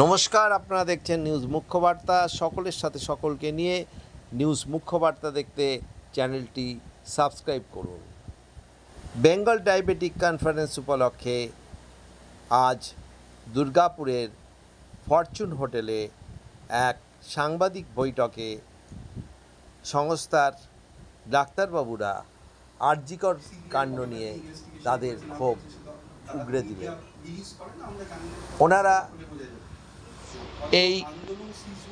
নমস্কার, আপনারা দেখছেন নিউজ মুখ্য বার্তা। সকলের সাথে সকলকে নিয়ে নিউজ মুখ্য বার্তা দেখতে চ্যানেলটি সাবস্ক্রাইব করুন। বেঙ্গল ডায়াবেটিক কনফারেন্স উপলক্ষে আজ দুর্গাপুরের ফরচুন হোটেলে এক সাংবাদিক বৈঠকে সংস্থার ডাক্তারবাবুরা আরজিকর কাণ্ড নিয়ে তাদের ক্ষোভ উগরে দিলেন। ওনারা এই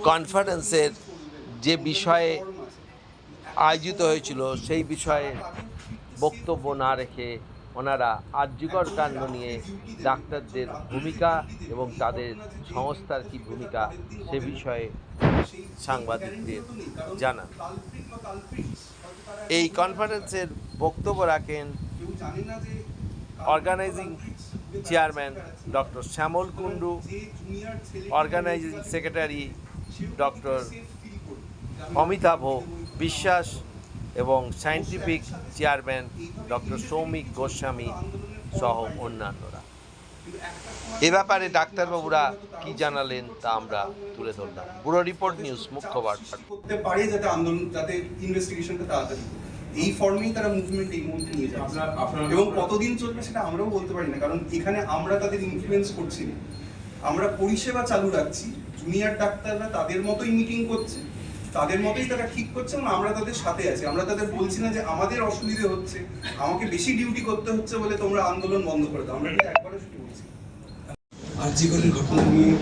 কনফারেন্সের যে বিষয়ে আয়োজিত হয়েছিল সেই বিষয়ে বক্তব্য না রেখে ওনারা আরজিকর কাণ্ড নিয়ে ডাক্তারদের ভূমিকা এবং তাদের সংস্থার কী ভূমিকা সে বিষয়ে সাংবাদিকদের জানান। এই কনফারেন্সের বক্তব্য রাখেন organising chairman doctor Shyamal Kundu, organising secretary doctor Amitabha Biswas এবং scientific chairman doctor Soumik Goswami সহ অন্যান্যরা। এ ব্যাপারে ডাক্তারবাবুরা কি জানালেন তা আমরা তুলে ধরলাম। ব্যুরো রিপোর্ট, নিউজ মুখ্য বার্তা। করতে পারে যাতে আন্দোলন, যাতে ইনভেস্টিগেশনটা তাড়াতাড়ি, এই ফর্মেই তারা মুভমেন্ট এই মুহূর্তে নিয়ে যাচ্ছে। এবং কতদিন চলবে সেটা আমরাও বলতে পারি না, কারণ এখানে আমরা তাদের ইনফ্লুয়েন্স করছি না। আমরা পরিষেবা চালু রাখছি, জুনিয়র ডাক্তাররা তাদের মতোই মিটিং করছে, তাদের মতোই তারা ঠিক করছে এবং আমরা তাদের সাথে আছি। আমরা তাদের বলছি না যে আমাদের অসুবিধে হচ্ছে, আমাকে বেশি ডিউটি করতে হচ্ছে বলে তোমরা আন্দোলন বন্ধ করে দাও, আমরা কিন্তু একবারও শুরু করছি। আরজিকরের ঘটনা নিয়ে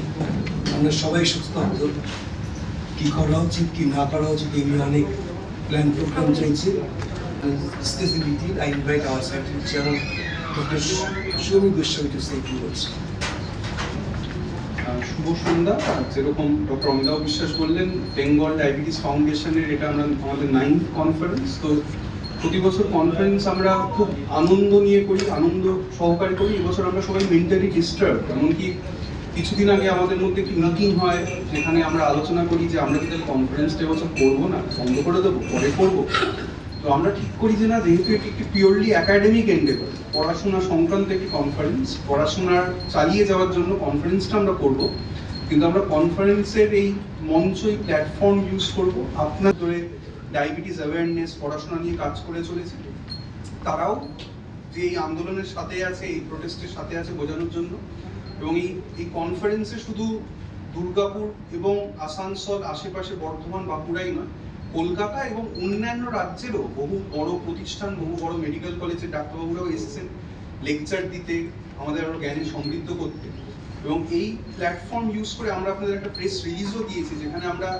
আমরা সবাই সচেতন, কি করা উচিত কি না করা উচিত এই নিয়ে অনেক প্ল্যান প্রোগ্রাম চলছে। Specifically I invite our scientific chairman doctor Soumik Goswami to say few words. শুভ সন্ধ্যা। যেরকম ডক্টর অমিতাভ বিশ্বাস বললেন, বেঙ্গল ডায়াবেটিস ফাউন্ডেশনের এটা আমাদের 9th কনফারেন্স। তো প্রতি বছর কনফারেন্স আমরা খুব আনন্দ নিয়ে করি, আনন্দ সহকারে করি। এবছর আমরা সবাই মেন্টালি ডিস্টার্ব। এমনকি কিছুদিন আগে আমাদের মধ্যে একটি মিটিং হয় যেখানে আমরা আলোচনা করি যে আমরা কি কনফারেন্সটা এবছর করবো না, বন্ধ করে দেবো, পরে করবো। তো আমরা ঠিক করি যে না, যেহেতু এটি একটি পিওরলি একাডেমিক এন্ডেভার, পড়াশোনা সংক্রান্ত একটি কনফারেন্স, পড়াশোনার চালিয়ে যাওয়ার জন্য কনফারেন্সটা আমরা করব, কিন্তু আমরা কনফারেন্সের এই মঞ্চ, এই প্ল্যাটফর্ম ইউজ করব আপনার ধরে ডায়াবেটিস অ্যাওয়ারনেস, পড়াশোনা নিয়ে কাজ করে চলেছে তারাও যে এই আন্দোলনের সাথে আছে, এই প্রোটেস্টের সাথে আছে বোঝানোর জন্য। এবং এই কনফারেন্সে শুধু দুর্গাপুর এবং আসানসোল, আশেপাশে বর্ধমান, বাঁকুড়াই নয়, কলকাতা এবং অন্যান্য রাজ্যেরও বহু বড় প্রতিষ্ঠান, বহু বড় মেডিকেল কলেজের ডাক্তারবাবুরাও এসেছেন লেকচার দিতে, আমাদের আরো জ্ঞানে সমৃদ্ধ করতে। এবং এই প্ল্যাটফর্ম ইউজ করে আমরা আপনাদের একটা প্রেস রিলিজও দিয়েছি, যেখানে আমরা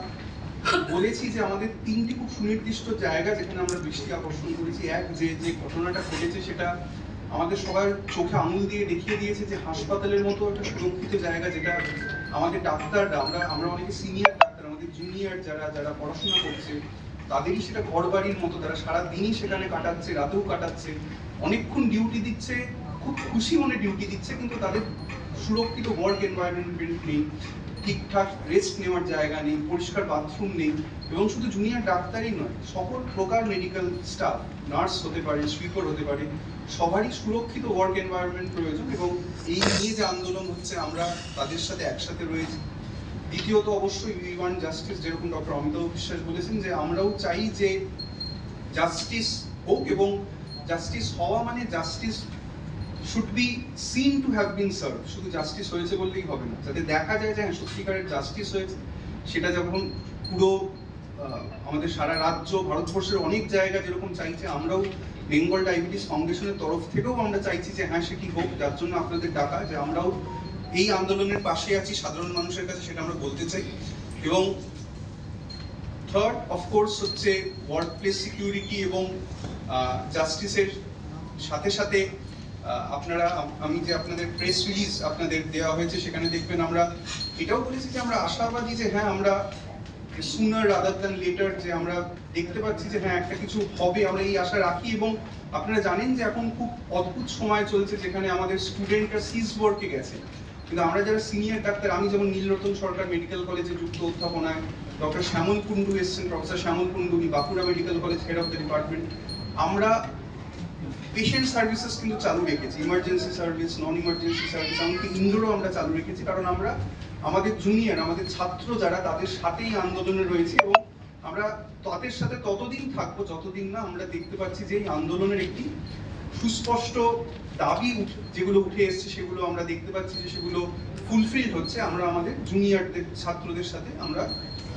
বলেছি যে আমাদের 3টি খুব সুনির্দিষ্ট জায়গা যেখানে আমরা দৃষ্টি আকর্ষণ করেছি। এক, যে ঘটনাটা ঘটেছে সেটা আমাদের সবার চোখে আঙুল দিয়ে দেখিয়ে দিয়েছে যে হাসপাতালের মতো একটা সুরক্ষিত জায়গা, যেটা আমাদের ডাক্তাররা, আমরা অনেকে সিনিয়র ডাক্তার, আমাদের জুনিয়র যারা পড়াশোনা করছে তাদেরই সেটা ঘর বাড়ির মতো। তারা সারাদিনই সেখানে কাটাচ্ছে, রাতেও কাটাচ্ছে, অনেকক্ষণ ডিউটি দিচ্ছে, খুব খুশি মনে ডিউটি দিচ্ছে, কিন্তু তাদের সুরক্ষিত ওয়ার্ক এনভায়রনমেন্ট নেই, ঠিকঠাক রেস্ট নেওয়ার জায়গা নেই, পরিষ্কার বাথরুম নেই। এবং শুধু জুনিয়র ডাক্তারই নয়, সকল প্রকার মেডিকেল স্টাফ, নার্স হতে পারে, সুইপার হতে পারে, সবারই সুরক্ষিত ওয়ার্ক এনভায়রনমেন্ট প্রয়োজন। এবং এই নিয়ে যে আন্দোলন হচ্ছে আমরা তাদের সাথে একসাথে রয়েছি। দ্বিতীয়ত অবশ্যই উই ওয়ান্ট জাস্টিস, যেরকম ডক্টর অমিতাভ বিশ্বাস বলেছেন যে আমরাও চাই যে জাস্টিস হোক, এবং জাস্টিস হওয়া মানে justice should be seen to have been served। শুধু জাস্টিস হয়েছে বললেই হবে না, যাতে দেখা যায় যে সত্যিকারের জাস্টিস হয়েছে। সেটা যখন পুরো আমাদের সারা রাজ্য, ভারতবর্ষের অনেক জায়গা যেরকম চাইছে, আমরাও বেঙ্গল ডায়াবেটিস ফাউন্ডেশনের তরফ থেকেও আমরা চাইছি যে হ্যাঁ সেটি হোক। যার জন্য আপনাদের ডাকা, যে আমরাও এই আন্দোলনের পাশে আছি সাধারণ মানুষের কাছে, সেটা আমরা বলতে চাই। এবং থার্ড অফকোর্স হচ্ছে ওয়ার্ক প্লেস সিকিউরিটি এবং জাস্টিসের সাথে সাথে আপনারা, আমি যে আপনাদের প্রেস রিলিজ আপনাদের দেওয়া হয়েছে সেখানে দেখবেন আমরা এটাও বলেছি যে আমরা আশাবাদী যে হ্যাঁ আমরা সুনার রাদার দ্যান লেটার, যে আমরা দেখতে পাচ্ছি যে হ্যাঁ একটা কিছু হবে, আমরা এই আশা রাখি। এবং আপনারা জানেন যে এখন খুব অদ্ভুত সময় চলছে যেখানে আমাদের স্টুডেন্টরা সিজ ওয়ার্কে গেছে, কিন্তু আমরা যারা সিনিয়র ডাক্তার, আমি যেমন নীলরতন সরকার মেডিকেল কলেজে যুক্ত অধ্যাপনায়, ডক্টর শ্যামল কুণ্ডু এসছেন, professor Shyamal Kundu, Bankura medical college head of the department, আমরা পেশেন্ট সার্ভিসেস কিন্তু চালু রেখেছি, ইমার্জেন্সি সার্ভিস, নন ইমার্জেন্সি সার্ভিস, এমনকি ইনডোরও আমরা চালু রেখেছি, কারণ আমরা আমাদের জুনিয়র, আমাদের ছাত্র যারা, তাদের সাথেই আন্দোলনে রয়েছি এবং আমরা তাদের সাথে ততদিন থাকবো যতদিন না আমরা দেখতে পাচ্ছি যে এই আন্দোলনের একটি সুস্পষ্ট দাবি যেগুলো উঠে এসছে সেগুলো আমরা দেখতে পাচ্ছি যে সেগুলো ফুলফিল হচ্ছে। আমরা আমাদের জুনিয়রদের, ছাত্রদের সাথে আমরা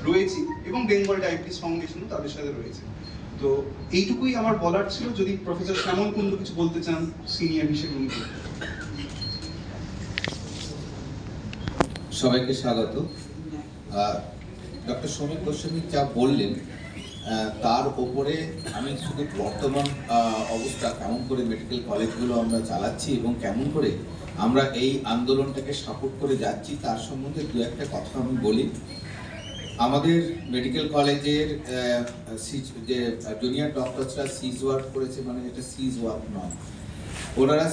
রয়েছি এবং বেঙ্গল ডায়াবেটিস ফাউন্ডেশনও তাদের সাথে রয়েছে। তো এইটুকুই আমার বলার ছিল। যদি প্রফেসর শ্যামল কুন্ডু কিছু বলতে চান সিনিয়র হিসেবে। সবাইকে স্বাগত। ডক্টর সমীর গোস্বামী যা বললেন তার ওপরে আমি শুধু বর্তমান অবস্থা, কেমন করে মেডিকেল কলেজগুলো আমরা চালাচ্ছি এবং কেমন করে আমরা এই আন্দোলনটাকে সাপোর্ট করে যাচ্ছি তার সম্বন্ধে দু একটা কথা আমি বলি। আমাদের মেডিকেল কলেজের যে জুনিয়র ডক্টরসরা সিজ ওয়ার্ক করেছে, মানে এটা সিজ ওয়ার্ক নয়, ওনারা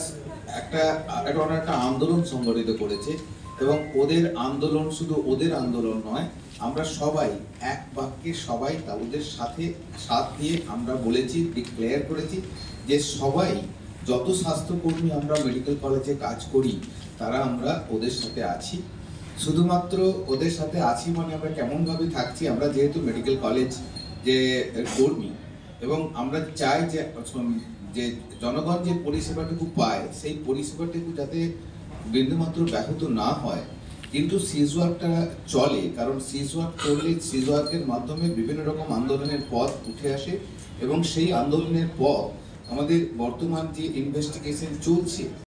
একটা আন্দোলন সংগঠিত করেছে এবং ওদের আন্দোলন শুধু ওদের আন্দোলন নয়, আমরা সবাই এক বাক্যে সবাই ওদের সাথে সাথ দিয়ে আমরা বলেছি, ডিক্লেয়ার করেছি যে সবাই, যত স্বাস্থ্যকর্মী আমরা মেডিকেল কলেজে কাজ করি তারা আমরা ওদের সাথে আছি। শুধুমাত্র ওদের সাথে আছি মানে আমরা কেমনভাবে থাকছি, আমরা যেহেতু মেডিকেল কলেজ যে কর্মী এবং আমরা চাই যে জনগণ যে পরিষেবাটুকু পায় সেই পরিষেবাটুকু যাতে বিন্দুমাত্র ব্যাহত না হয়। কিন্তু সিজ ওয়ার্কটা চলে, কারণ সিজ ওয়ার্ক করলে সিজ ওয়ার্কের মাধ্যমে বিভিন্ন রকম আন্দোলনের পথ উঠে আসে এবং সেই আন্দোলনের পথ আমাদের বর্তমান যে ইনভেস্টিগেশন চলছে